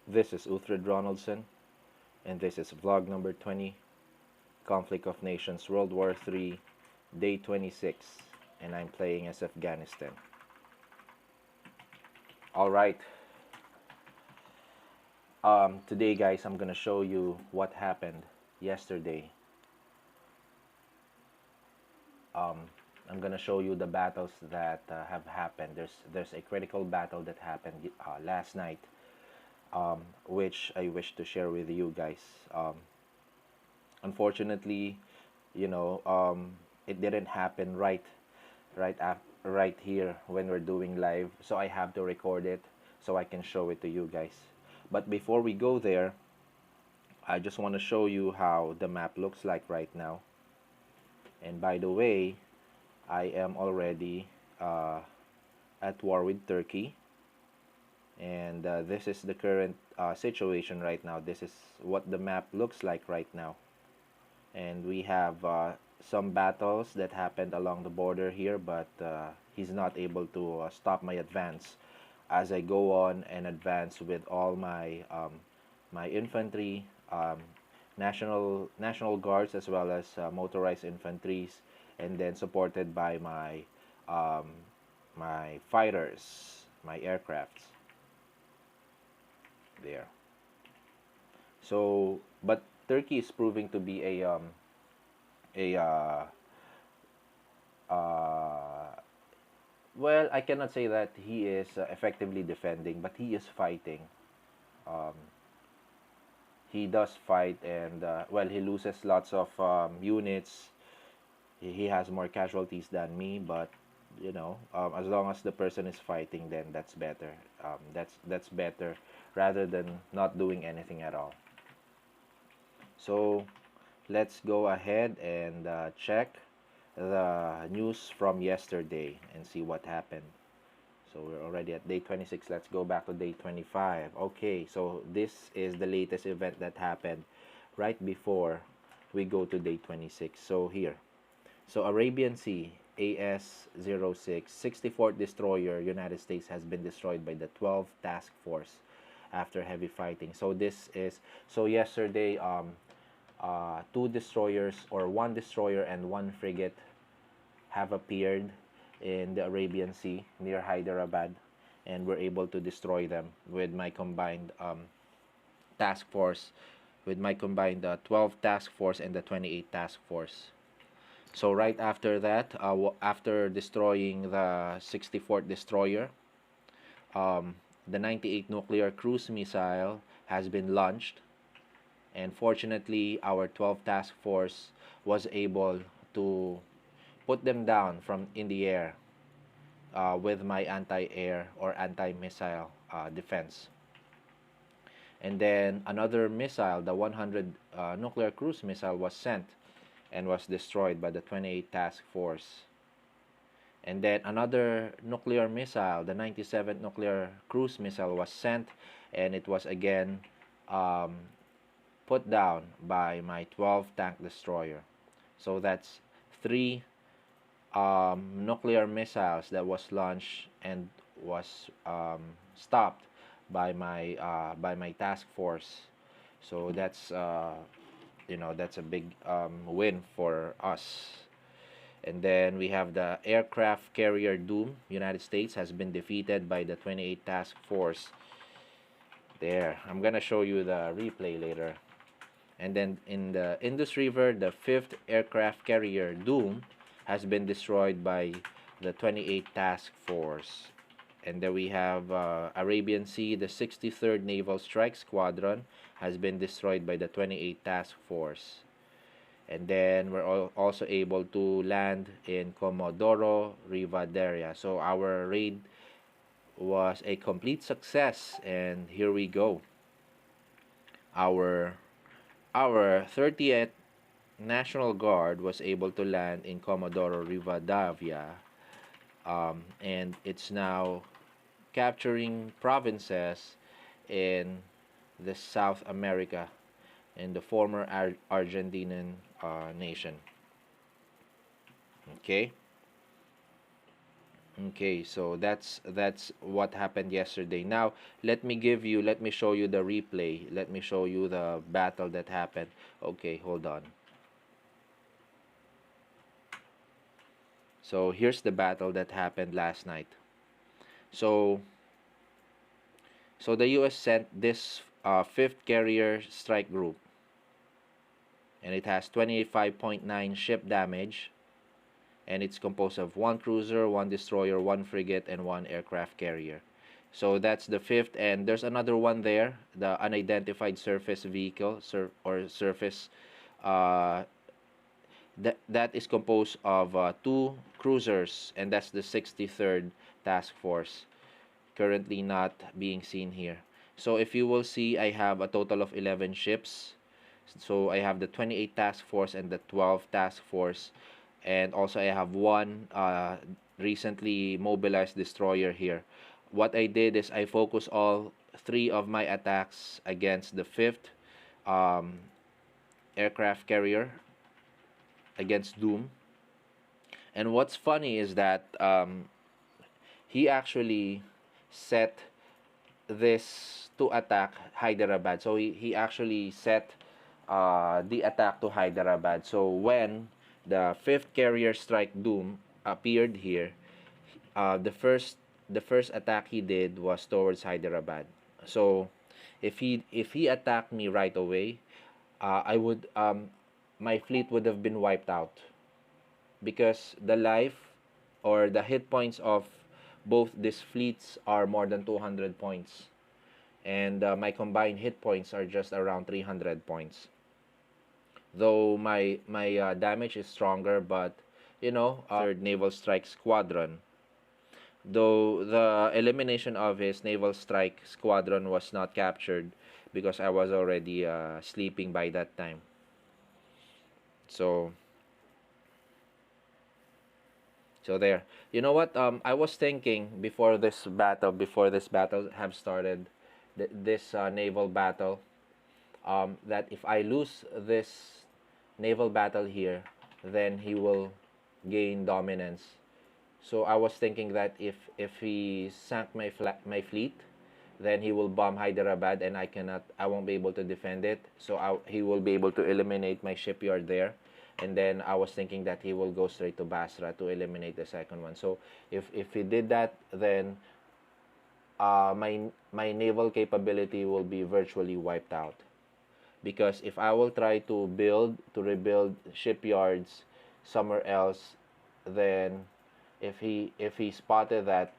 This is Uthred Ronaldson, and this is vlog number 20, Conflict of Nations World War 3, day 26, and I'm playing as Afghanistan. Alright, today guys, I'm gonna show you what happened yesterday. I'm gonna show you the battles that have happened. There's a critical battle that happened last night, which I wish to share with you guys. Unfortunately, it didn't happen right here when we're doing live, so I have to record it so I can show it to you guys. But before we go there, I just want to show you how the map looks like right now. And by the way, I am already at war with Turkey, and this is the current situation right now. This is what the map looks like right now. And we have some battles that happened along the border here, but he's not able to stop my advance as I go on and advance with all my my infantry, national guards, as well as motorized infantries, and then supported by my fighters, my aircrafts there. So, but Turkey is proving to be a well, I cannot say that he is effectively defending, but he is fighting. Um, he does fight, and well, he loses lots of units. He has more casualties than me, but as long as the person is fighting, then that's better. That's better rather than not doing anything at all. So let's go ahead and check the news from yesterday and see what happened. So we're already at day 26. Let's go back to day 25. Okay, so this is the latest event that happened right before we go to day 26. So here, so Arabian Sea AS-06 64th destroyer United States has been destroyed by the 12th Task Force after heavy fighting. So this is, so yesterday two destroyers, or one destroyer and one frigate, have appeared in the Arabian Sea near Hyderabad, and we're able to destroy them with my combined task force, with my combined 12 task force and the 28 task force. So right after that, after destroying the 64th destroyer, the 98 nuclear cruise missile has been launched, and fortunately our 12 task force was able to put them down from in the air with my anti-air or anti-missile defense. And then another missile, the 100 nuclear cruise missile, was sent and was destroyed by the 28 task force. And then another nuclear missile, the 97th nuclear cruise missile, was sent, and it was again put down by my 12 tank destroyer. So that's three nuclear missiles that was launched and was stopped by my task force. So that's that's a big win for us. And then we have the aircraft carrier Doom, United States, has been defeated by the 28 task force. There, I'm gonna show you the replay later. And then in the Indus River, the 5th aircraft carrier Doom has been destroyed by the 28 task force. And then we have Arabian Sea, the 63rd Naval Strike Squadron has been destroyed by the 28 task force. And then we're also able to land in Comodoro Rivadavia. So our raid was a complete success, and here we go. Our 30th National Guard was able to land in Comodoro Rivadavia, and it's now capturing provinces in the South America, in the former Argentinian nation. Okay. Okay, so that's what happened yesterday. Now, let me show you the replay. Let me show you the battle that happened. Okay, hold on. So here's the battle that happened last night. So the US sent this fifth carrier strike group, and it has 25.9 ship damage, and it's composed of one cruiser, one destroyer, one frigate, and one aircraft carrier. So that's the fifth, and there's another one there, the unidentified surface vehicle, or surface. Uh, that is composed of two cruisers, and that's the 63rd Task Force, currently not being seen here. So if you will see, I have a total of 11 ships. So I have the 28 Task Force and the 12 Task Force, and also I have one recently mobilized destroyer here. What I did is I focused all three of my attacks against the fifth um, aircraft carrier, against Doom. And what's funny is that he actually set this to attack Hyderabad. So he actually set the attack to Hyderabad. So when the fifth carrier strike Doom appeared here, the first attack he did was towards Hyderabad. So if he attacked me right away, I would my fleet would have been wiped out, because the life or the hit points of both these fleets are more than 200 points, and my combined hit points are just around 300 points. Though my damage is stronger, but third naval strike squadron, though the elimination of his naval strike squadron was not captured because I was already sleeping by that time. So there. You know what? I was thinking before this battle have started, this naval battle, that if I lose this naval battle here, then he will gain dominance. So I was thinking that if he sank my fleet, then he will bomb Hyderabad, and I won't be able to defend it. So he will be able to eliminate my shipyard there, and then I was thinking that he will go straight to Basra to eliminate the second one. So if he did that, then my naval capability will be virtually wiped out. Because if I will try to rebuild shipyards somewhere else, then if he spotted that,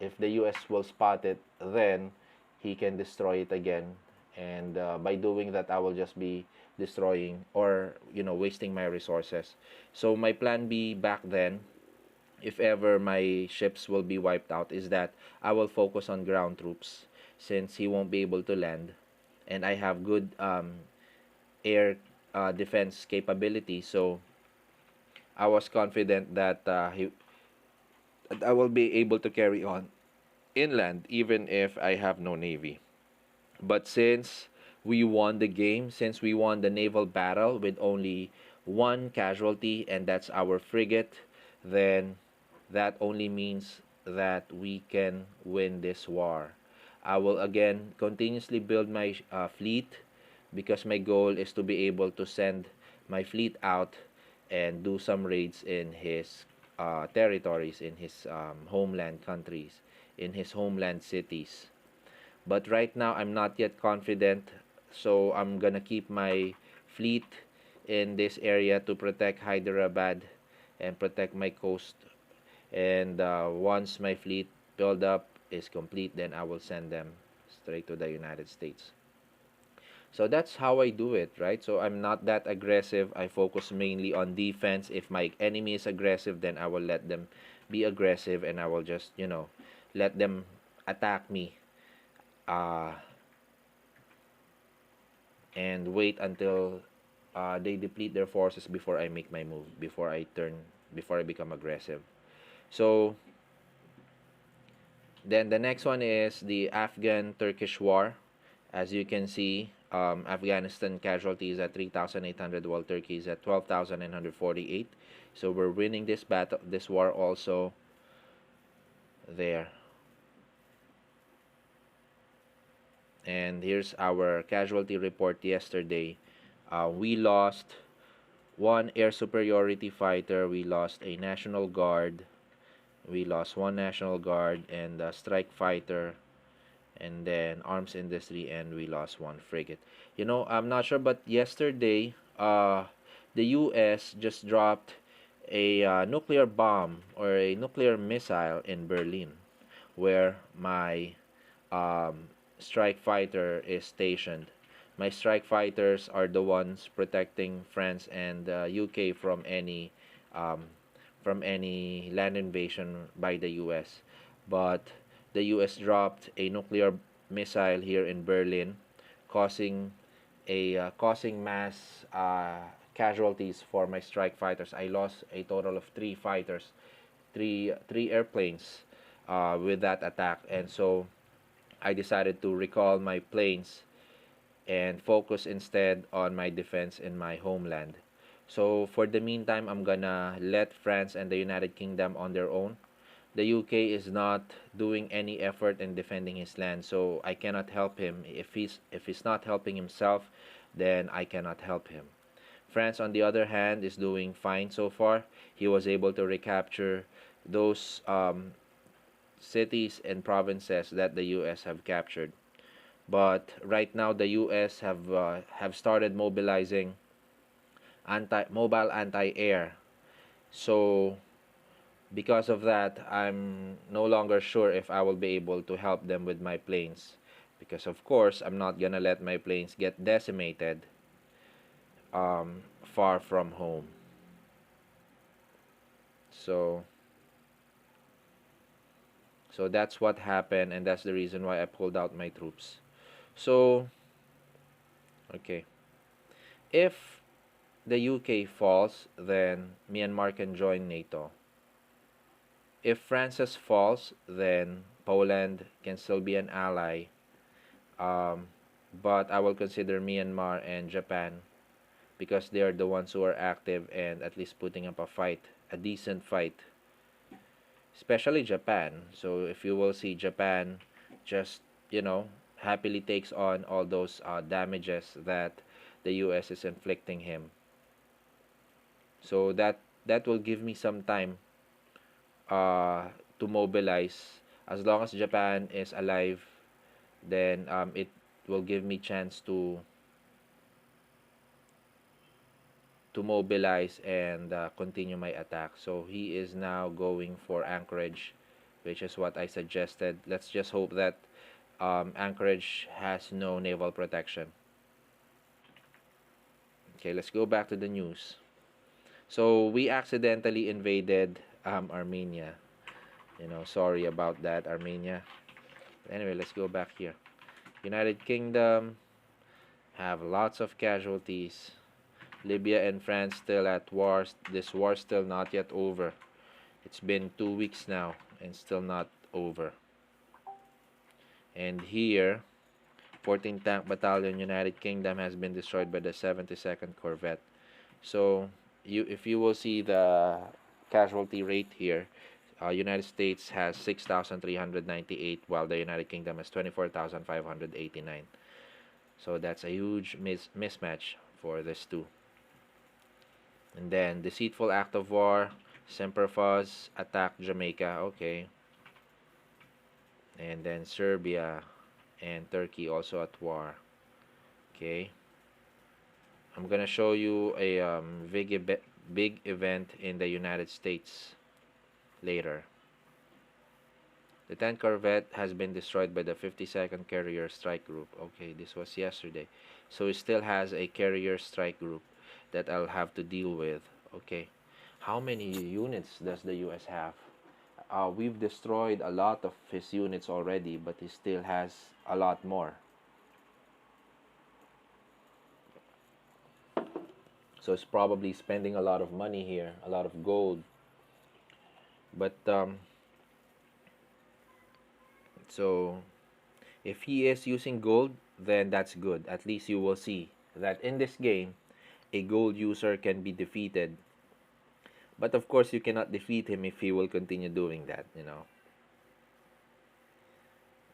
if the US will spot it, then he can destroy it again, and by doing that I will just be destroying, or wasting my resources. So my plan B back then, if ever my ships will be wiped out, is that I will focus on ground troops, since he won't be able to land, and I have good air defense capability. So I was confident that I will be able to carry on inland even if I have no navy. But since we won the game, since we won the naval battle with only one casualty, and that's our frigate, then that only means that we can win this war. I will again continuously build my fleet, because my goal is to be able to send my fleet out and do some raids in his territories, in his homeland countries, in his homeland cities. But right now, I'm not yet confident, so I'm gonna keep my fleet in this area to protect Hyderabad and protect my coast. And once my fleet build up is complete, then I will send them straight to the United States. So that's how I do it, right? So I'm not that aggressive. I focus mainly on defense. If my enemy is aggressive, then I will let them be aggressive, and I will just, let them attack me, uh, and wait until they deplete their forces before I make my move, before I become aggressive. So then the next one is the Afghan-Turkish war. As you can see, Afghanistan casualties at 3,800, while Turkey is at 12,948. So we're winning this war also. there. And here's our casualty report yesterday. We lost one air superiority fighter, we lost a National Guard, we lost one National Guard and a strike fighter, and then arms industry, and we lost one frigate. I'm not sure, but yesterday, the U.S. just dropped a nuclear bomb or a nuclear missile in Berlin, where my um, strike fighter is stationed. My strike fighters are the ones protecting France and UK um, from any land invasion by the U.S. But the U.S. dropped a nuclear missile here in Berlin, causing causing mass casualties for my strike fighters. I lost a total of three fighters, three airplanes with that attack, and so I decided to recall my planes and focus instead on my defense in my homeland. So for the meantime, I'm gonna let France and the United Kingdom on their own. The UK is not doing any effort in defending his land, so I cannot help him. If he's not helping himself, then I cannot help him. France, on the other hand, is doing fine so far. He was able to recapture those cities and provinces that the U.S. have captured. But right now, the U.S. have started mobilizing mobile anti-air. So because of that, I'm no longer sure if I will be able to help them with my planes. Because of course, I'm not gonna let my planes get decimated far from home. So so that's what happened, and that's the reason why I pulled out my troops. So okay, if the UK falls, then Myanmar can join NATO. If Francis falls, then Poland can still be an ally. Um, but I will consider Myanmar and Japan because they are the ones who are active and at least putting up a fight, a decent fight. Especially Japan. So if you will see Japan just, happily takes on all those damages that the US is inflicting him. So that will give me some time to mobilize. As long as Japan is alive, then it will give me chance to mobilize and continue my attack. So he is now going for Anchorage, which is what I suggested. Let's just hope that Anchorage has no naval protection. Okay, let's go back to the news. So we accidentally invaded Armenia. Sorry about that, Armenia. Anyway, let's go back here. United Kingdom have lots of casualties. Libya and France still at war. This war still not yet over. It's been 2 weeks now and still not over. And here, 14th Tank Battalion, United Kingdom has been destroyed by the 72nd Corvette. So if you will see the casualty rate here, United States has 6,398 while the United Kingdom has 24,589. So that's a huge mismatch for these two. And then deceitful act of war, Semper Fuz attack Jamaica, okay. And then Serbia and Turkey also at war, okay. I'm gonna show you a big event in the United States later. The 10th Corvette has been destroyed by the 52nd Carrier Strike Group. Okay, this was yesterday. So it still has a Carrier Strike Group that I'll have to deal with. Okay, how many units does the US have? We've destroyed a lot of his units already, but he still has a lot more. So it's probably spending a lot of money here, a lot of gold. But so if he is using gold, then that's good. At least you will see that in this game, a gold user can be defeated. But of course, you cannot defeat him if he will continue doing that.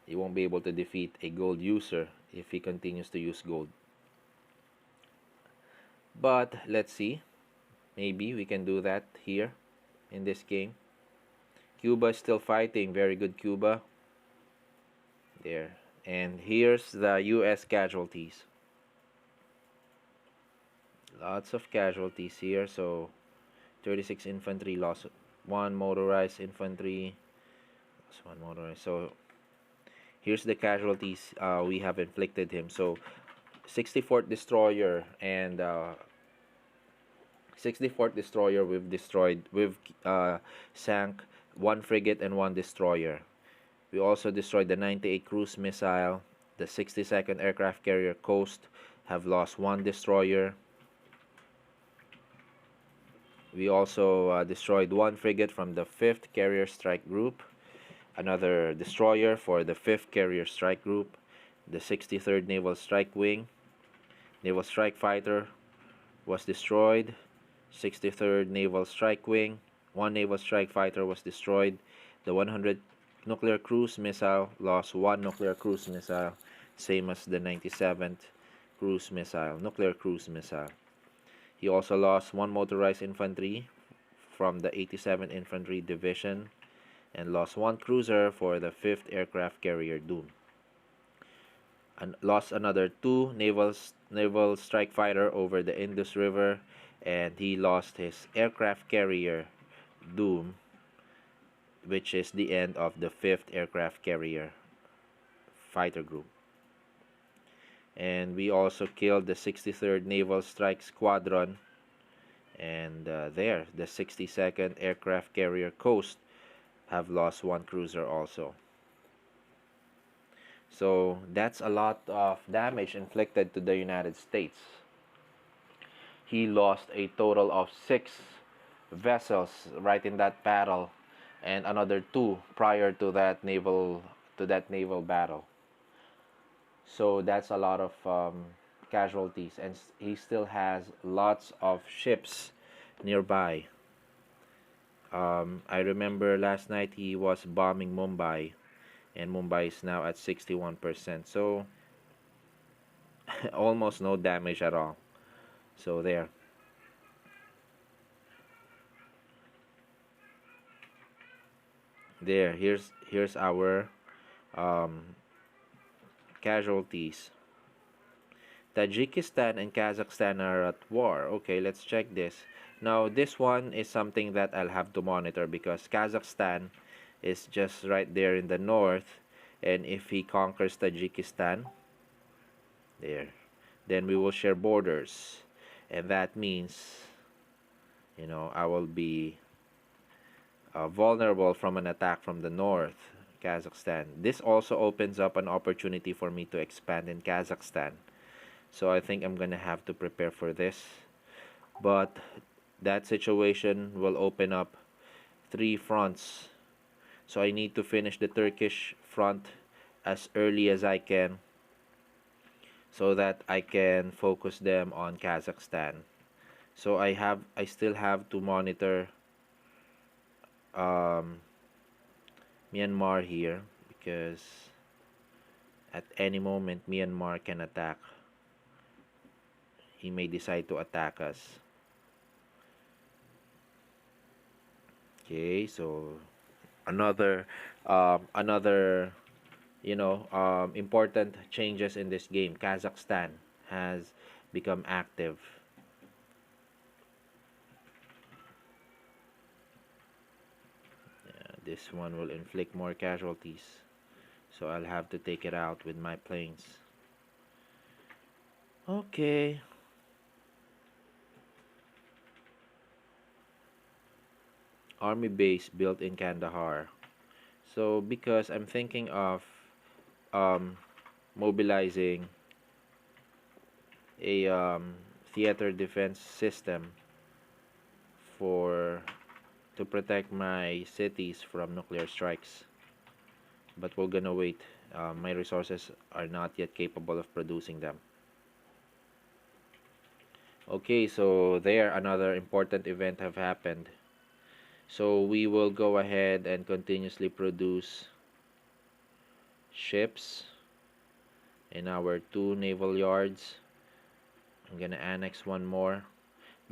He won't be able to defeat a gold user if he continues to use gold. But let's see. Maybe we can do that here in this game. Cuba is still fighting. Very good, Cuba. There. And here's the US casualties. Lots of casualties here. So 36 infantry lost 1 motorized infantry. Lost 1 motorized. So here's the casualties we have inflicted him. So 64th destroyer and 64th destroyer we've sank 1 frigate and 1 destroyer. We also destroyed the 98 cruise missile. The 62nd aircraft carrier Coast have lost 1 destroyer. We also destroyed 1 frigate from the 5th carrier strike group, another destroyer for the 5th carrier strike group, the 63rd naval strike wing. Naval strike fighter was destroyed. 63rd naval strike wing, 1 naval strike fighter was destroyed. The 100 nuclear cruise missile lost 1 nuclear cruise missile, same as the 97th nuclear cruise missile. He also lost 1 motorized infantry from the 87th Infantry Division and lost 1 cruiser for the 5th aircraft carrier Doom. And lost another 2 naval strike fighter over the Indus River, and he lost his aircraft carrier Doom, which is the end of the 5th aircraft carrier fighter group. And we also killed the 63rd Naval Strike Squadron, and there the 62nd aircraft carrier Coast have lost 1 cruiser also. So that's a lot of damage inflicted to the United States. He lost a total of 6 vessels right in that battle, and another 2 prior to that naval battle. So that's a lot of casualties, and he still has lots of ships nearby. I remember last night he was bombing Mumbai, and Mumbai is now at 61%. So almost no damage at all. So there. Here's our casualties. Tajikistan and Kazakhstan are at war. Okay, let's check this. Now, this one is something that I'll have to monitor because Kazakhstan is just right there in the north, and if he conquers Tajikistan, there, then we will share borders, and that means, I will be vulnerable from an attack from the north, Kazakhstan. This also opens up an opportunity for me to expand in Kazakhstan. So I think I'm gonna have to prepare for this. But that situation will open up 3 fronts. So I need to finish the Turkish front as early as I can, so that I can focus them on Kazakhstan. So I still have to monitor Myanmar here, because at any moment Myanmar can attack. He may decide to attack us. Okay, so another important changes in this game. Kazakhstan has become active. This one will inflict more casualties, so I'll have to take it out with my planes. Okay. Army base built in Kandahar. So because I'm thinking of mobilizing a theater defense system to protect my cities from nuclear strikes, but we're gonna wait. My resources are not yet capable of producing them. Okay, so there, another important event have happened. So we will go ahead and continuously produce ships in our 2 naval yards. I'm gonna annex one more.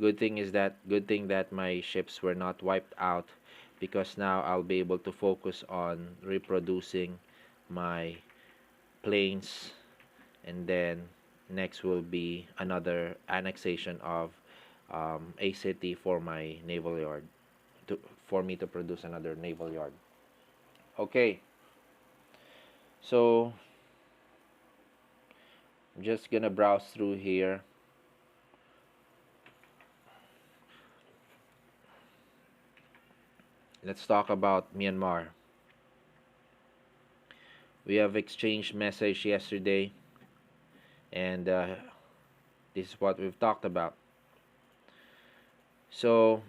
Good thing that my ships were not wiped out, because now I'll be able to focus on reproducing my planes, and then next will be another annexation of a city for my naval yard, for me to produce another naval yard. Okay, so I'm just gonna browse through here. Let's talk about Myanmar. We have exchanged message yesterday, and this is what we've talked about. So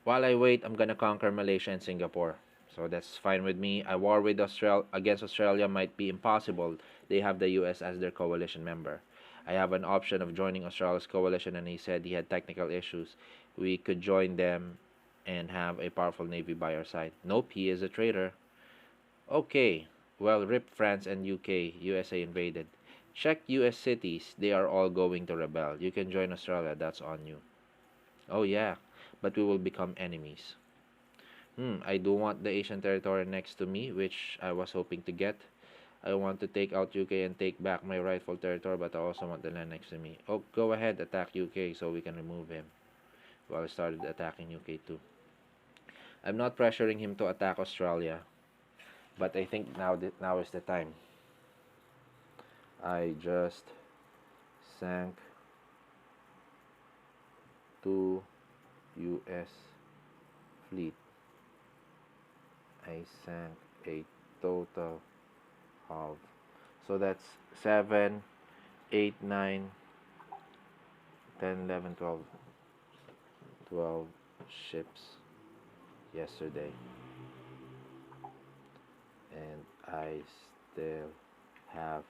while I wait, I'm gonna conquer Malaysia and Singapore. So that's fine with me. A war with against Australia might be impossible. They have the US as their coalition member. I have an option of joining Australia's coalition, and he said he had technical issues. We could join them and have a powerful navy by our side. Nope, he is a traitor. Okay, well, rip France and UK. USA invaded. Check US cities. They are all going to rebel. You can join Australia. That's on you. Oh yeah, but we will become enemies. I do want the Asian territory next to me, which I was hoping to get. I want to take out UK and take back my rightful territory, but I also want the land next to me. Oh, go ahead, attack UK so we can remove him. Well, I started attacking UK too. I'm not pressuring him to attack Australia, but I think now is the time. I just sank 2 US fleet. I sank a total of, so that's 7, 8, 9, 10, 11, 12 ships yesterday, and I still have,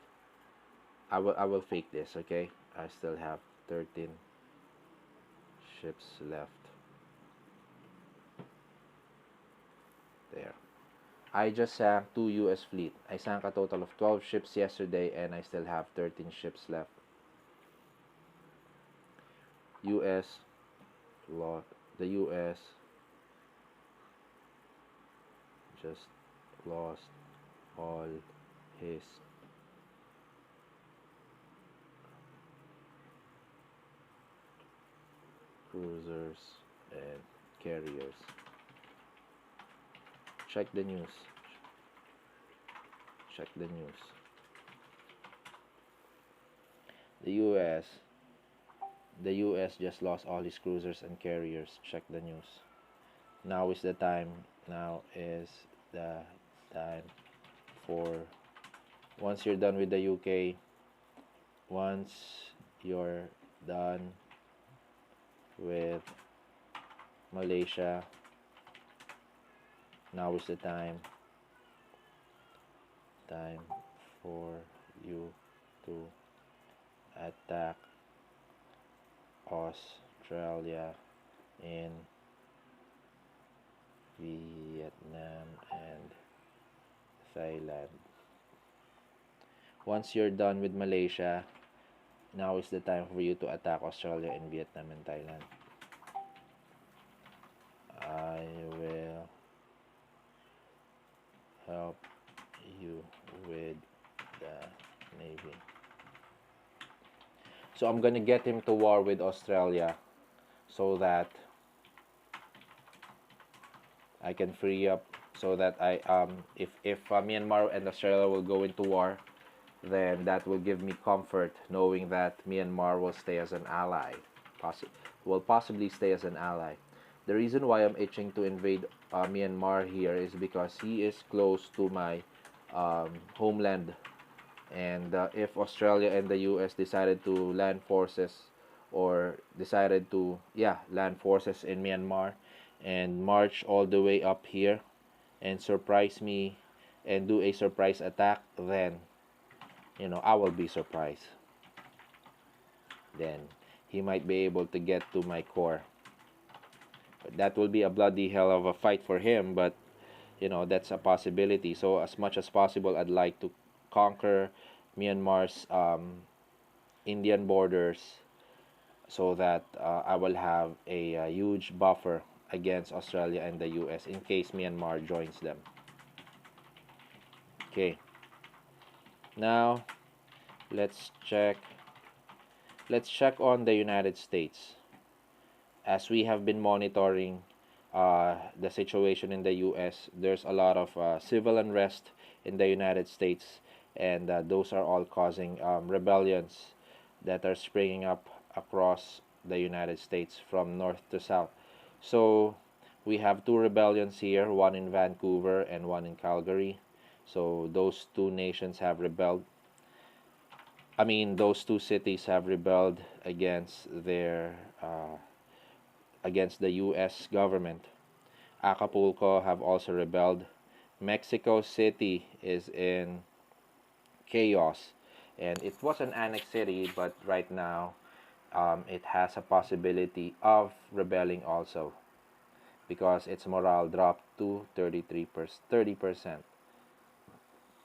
I will fake this, okay? I still have 13 ships left. There. I just sank 2 US fleet. I sank a total of 12 ships yesterday, and I still have 13 ships left. US lost. The US just lost all his cruisers and carriers. Check the news. Check the news. The US just lost all his cruisers and carriers. Check the news. Now is the time. Now is the time for, once you're done with the UK, once you're done with Malaysia, now is the time for you to attack Australia in Vietnam and Thailand. Once you're done with Malaysia, now is the time for you to attack Australia in Vietnam and Thailand. I will help you with the Navy. So I'm gonna get him to war with Australia so that I can free up, so that if Myanmar and Australia will go into war, then that will give me comfort knowing that Myanmar will stay as an ally, will possibly stay as an ally. The reason why I'm itching to invade Myanmar here is because he is close to my homeland, and if Australia and the US decided to land forces, or decided to land forces in Myanmar and march all the way up here and surprise me and do a surprise attack, then I will be surprised. Then he might be able to get to my core. But that will be a bloody hell of a fight for him, but that's a possibility. So as much as possible, I'd like to conquer Myanmar's Indian borders so that I will have a huge buffer against Australia and the US in case Myanmar joins them. Okay, now let's check. Let's check on the United States. As we have been monitoring the situation in the US, there's a lot of civil unrest in the United States, and those are all causing rebellions that are springing up across the United States from north to south. So we have two rebellions here, one in Vancouver and one in Calgary. So those two nations have rebelled. I mean, those two cities have rebelled against the U.S. government. Acapulco have also rebelled. Mexico City is in chaos, and it was an annexed city, but right now it has a possibility of rebelling also because its morale dropped to 30%.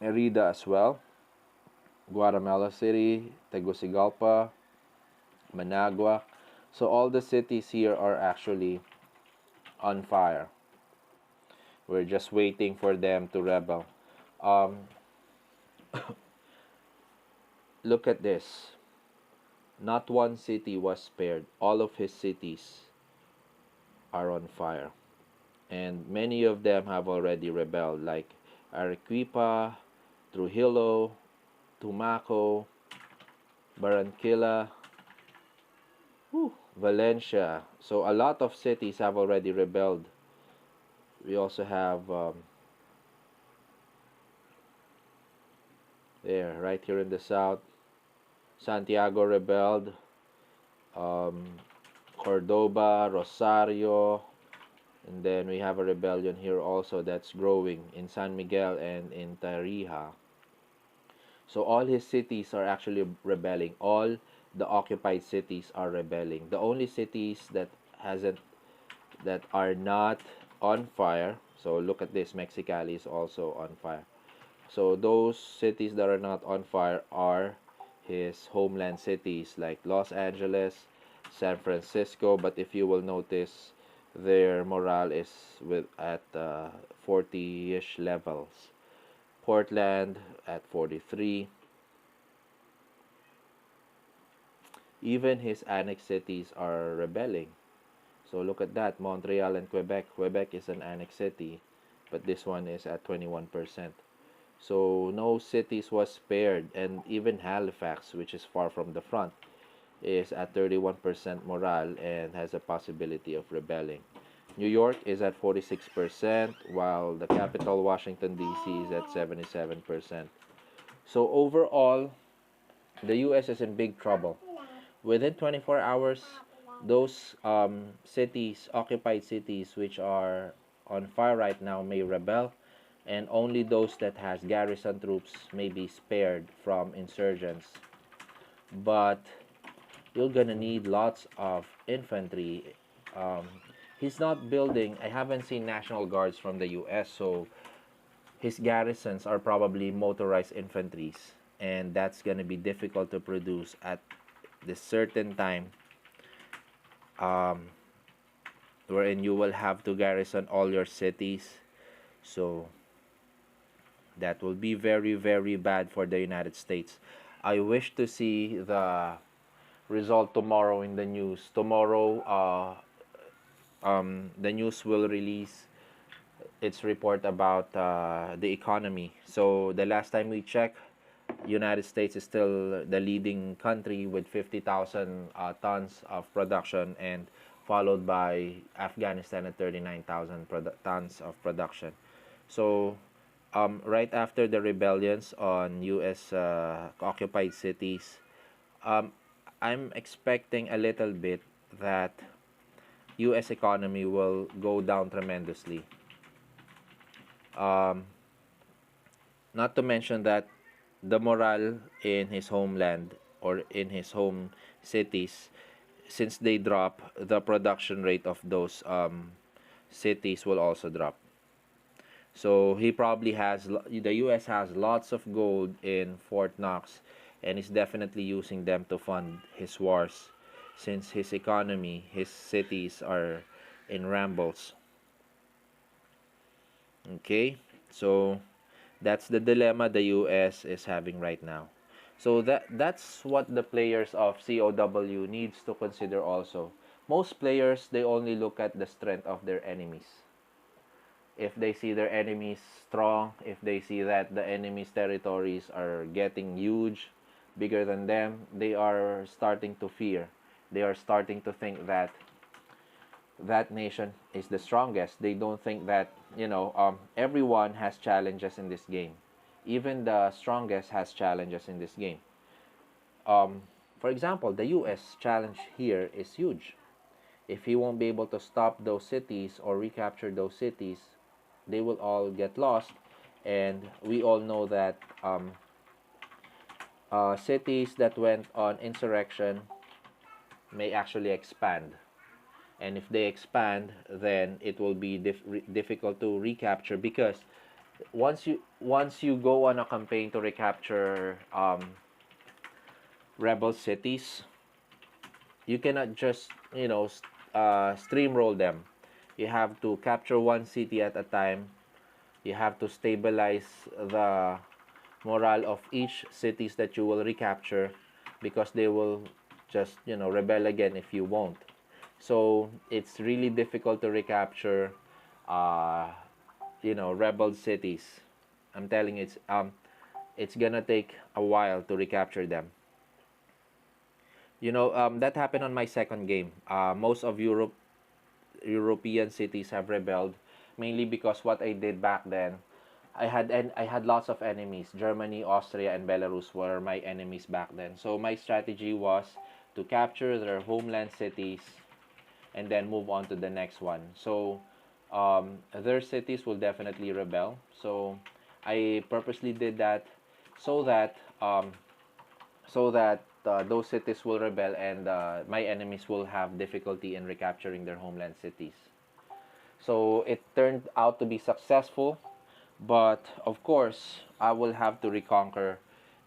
Merida as well, Guatemala City, Tegucigalpa, Managua. So all the cities here are actually on fire. We're just waiting for them to rebel. Um, Look at this. Not one city was spared. All of his cities are on fire. And many of them have already rebelled, like Arequipa, Trujillo, Tumaco, Barranquilla, Valencia. So a lot of cities have already rebelled. We also have there, right here in the south, Santiago rebelled, um, Cordoba, Rosario, and then we have a rebellion here also that's growing in San Miguel and in Tarija. So all his cities are actually rebelling. All the occupied cities are rebelling. The only cities hasn't that are not on fire. So look at this, Mexicali is also on fire. So those cities that are not on fire are his homeland cities like Los Angeles, San Francisco. But if you will notice, their morale is at 40-ish levels. Portland at 43. Even his annexed cities are rebelling. So look at that, Montreal and Quebec. Quebec is an annexed city, but this one is at 21%. So no cities was spared, and even Halifax, which is far from the front, is at 31% morale and has a possibility of rebelling. New York is at 46%, while the capital, Washington, D.C., is at 77%. So overall, the U.S. is in big trouble. Within 24 hours, those cities, occupied cities, which are on fire right now, may rebel, and only those that has garrison troops may be spared from insurgents. But you're gonna need lots of infantry. Um, he's not building. I haven't seen National Guards from the U.S., so his garrisons are probably motorized infantries, and that's gonna be difficult to produce at this certain time, um, wherein you will have to garrison all your cities. So that will be very, very bad for the United States. I wish to see the result tomorrow in the news. Tomorrow, the news will release its report about the economy. So the last time we checked, United States is still the leading country with 50,000 tons of production, and followed by Afghanistan at 39,000 tons of production. So right after the rebellions on U.S. Occupied cities, um, I'm expecting a little bit that U.S. economy will go down tremendously. Um, Not to mention that the morale in his homeland or in his home cities, since they drop, the production rate of those cities will also drop. So he probably has, the US has lots of gold in Fort Knox, and is definitely using them to fund his wars, since his economy, his cities are in rambles. Okay, so that's the dilemma the US is having right now. So that's what the players of COW needs to consider also. Most players, they only look at the strength of their enemies. If they see their enemies strong, if they see that the enemy's territories are getting huge, bigger than them, they are starting to fear. They are starting to think that that nation is the strongest. They don't think that, everyone has challenges in this game. Even the strongest has challenges in this game. Um, for example, the US challenge here is huge. If he won't be able to stop those cities or recapture those cities, they will all get lost. And we all know that cities that went on insurrection may actually expand. And if they expand, then it will be difficult to recapture, because once you go on a campaign to recapture rebel cities, you cannot just streamroll them. You have to capture one city at a time. You have to stabilize the morale of each cities that you will recapture, because they will just rebel again if you won't. So it's really difficult to recapture uh, rebel cities. I'm telling you, it's gonna take a while to recapture them. That happened on my second game. Most of European cities have rebelled, mainly because what I did back then, I had lots of enemies. Germany, Austria, and Belarus were my enemies back then. So my strategy was to capture their homeland cities and then move on to the next one. So their cities will definitely rebel. So I purposely did that so that those cities will rebel, and my enemies will have difficulty in recapturing their homeland cities. So it turned out to be successful, but of course, I will have to reconquer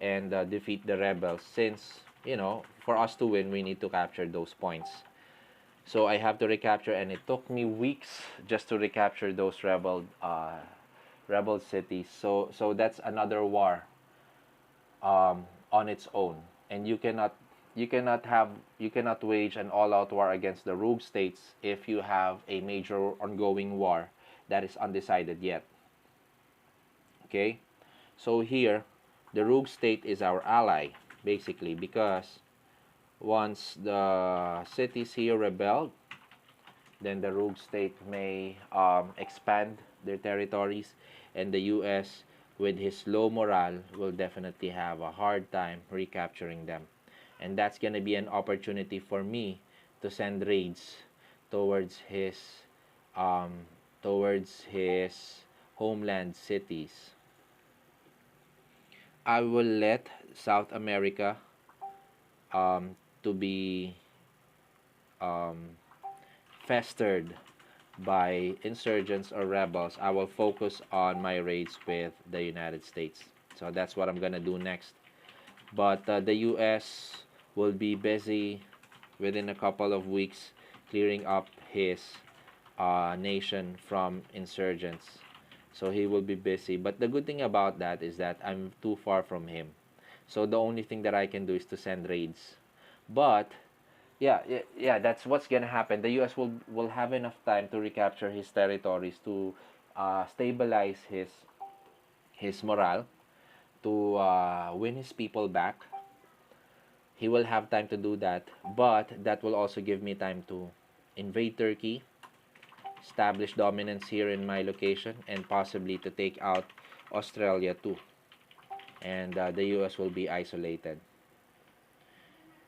and defeat the rebels, since, for us to win, we need to capture those points. So I have to recapture, and it took me weeks just to recapture those rebel cities. So that's another war on its own, and you cannot wage an all-out war against the rogue states if you have a major ongoing war that is undecided yet. Okay, so here the rogue state is our ally, basically, because once the cities here rebelled, then the rogue state may expand their territories, and the US, with his low morale, will definitely have a hard time recapturing them. And that's going to be an opportunity for me to send raids towards his um, towards his homeland cities. I will let South America to be um, festered by insurgents or rebels. I will focus on my raids with the United States. So that's what I'm gonna do next. But the US will be busy within a couple of weeks clearing up his nation from insurgents. So he will be busy. But the good thing about that is that I'm too far from him. So the only thing that I can do is to send raids. But yeah, that's what's gonna happen. The U.S. will have enough time to recapture his territories, to stabilize his morale, to win his people back. He will have time to do that, but that will also give me time to invade Turkey, establish dominance here in my location, and possibly to take out Australia too. And the U.S. will be isolated.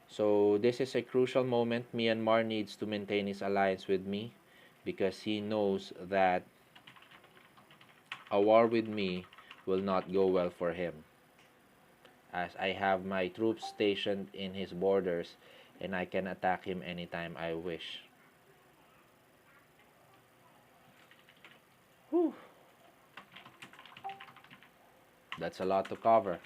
So this is a crucial moment. Myanmar needs to maintain his alliance with me, because he knows that a war with me will not go well for him, as I have my troops stationed in his borders, and I can attack him anytime I wish. Whew. That's a lot to cover.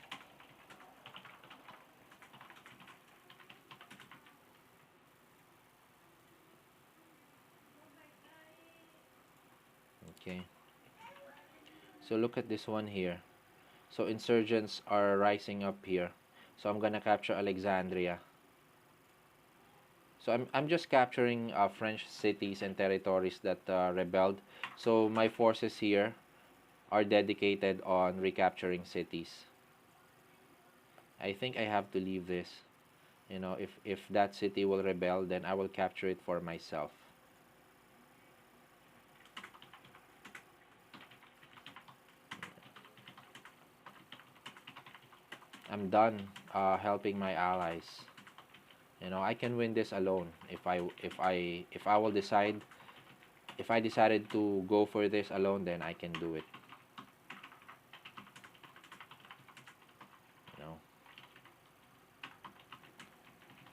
Okay. So look at this one here. So insurgents are rising up here. So I'm gonna capture Alexandria. So I'm just capturing French cities and territories that rebelled. So my forces here are dedicated on recapturing cities. I think I have to leave this. You know, if that city will rebel, then I will capture it for myself. I'm done helping my allies. You know, I can win this alone if I will decide if I decided to go for this alone, then I can do it. You know,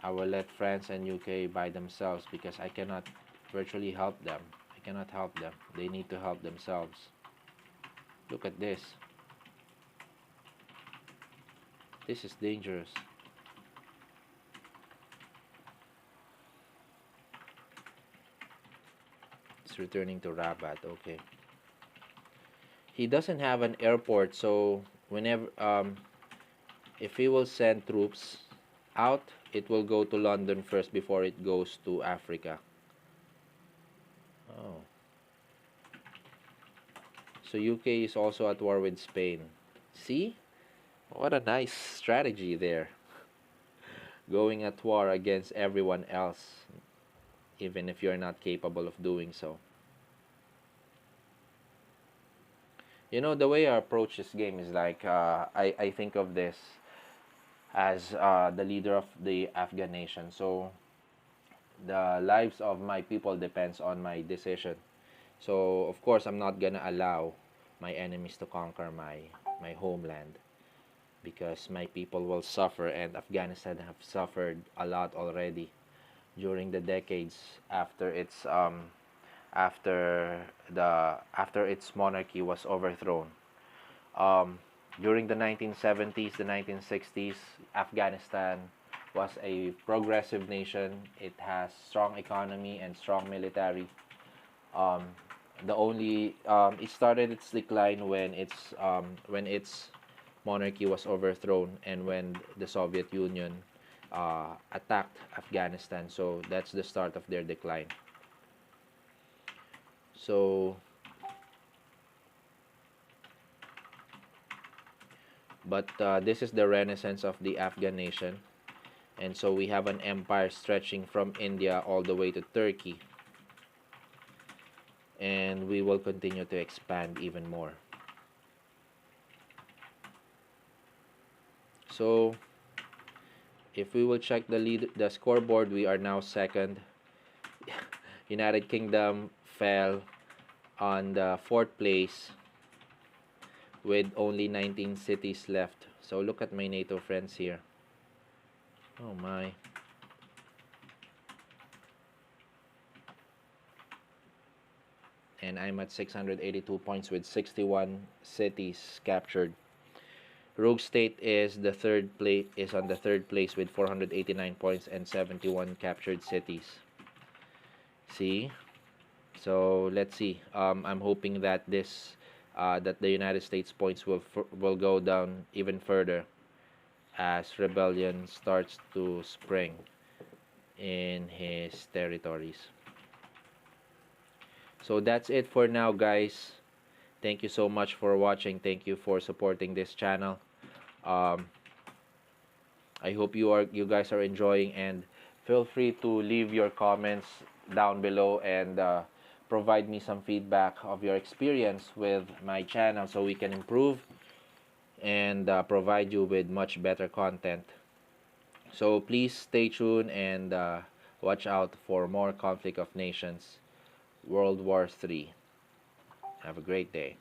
I will let France and UK by themselves because I cannot virtually help them. I cannot help them. They need to help themselves. Look at this. This is dangerous. It's returning to Rabat. Okay. He doesn't have an airport, so whenever if he will send troops out, it will go to London first before it goes to Africa. Oh. So UK is also at war with Spain. See? What a nice strategy there. Going at war against everyone else, even if you're not capable of doing so. You know, the way I approach this game is like, I think of this as the leader of the Afghan nation. So, the lives of my people depends on my decision. So, of course, I'm not gonna allow my enemies to conquer my homeland because my people will suffer, and Afghanistan have suffered a lot already during the decades after its monarchy was overthrown. Um, During the 1970s, the 1960s, Afghanistan was a progressive nation. It has strong economy and strong military. Um, the only It started its decline when its monarchy was overthrown and when the Soviet Union attacked Afghanistan. So that's the start of their decline. So, but this is the renaissance of the Afghan nation. And so we have an empire stretching from India all the way to Turkey. And we will continue to expand even more. So, if we will check the scoreboard, we are now second. United Kingdom fell on the fourth place with only 19 cities left. So look at my NATO friends here. Oh my. And I'm at 682 points with 61 cities captured. Rogue State is on the third place with 489 points and 71 captured cities. See? So let's see. I'm hoping that that the United States points will go down even further as rebellion starts to spring in his territories. So that's it for now, guys. Thank you so much for watching. Thank you for supporting this channel. I hope you guys are enjoying, and feel free to leave your comments down below and provide me some feedback of your experience with my channel so we can improve and provide you with much better content. So please stay tuned and watch out for more Conflict of Nations World War III. Have a great day.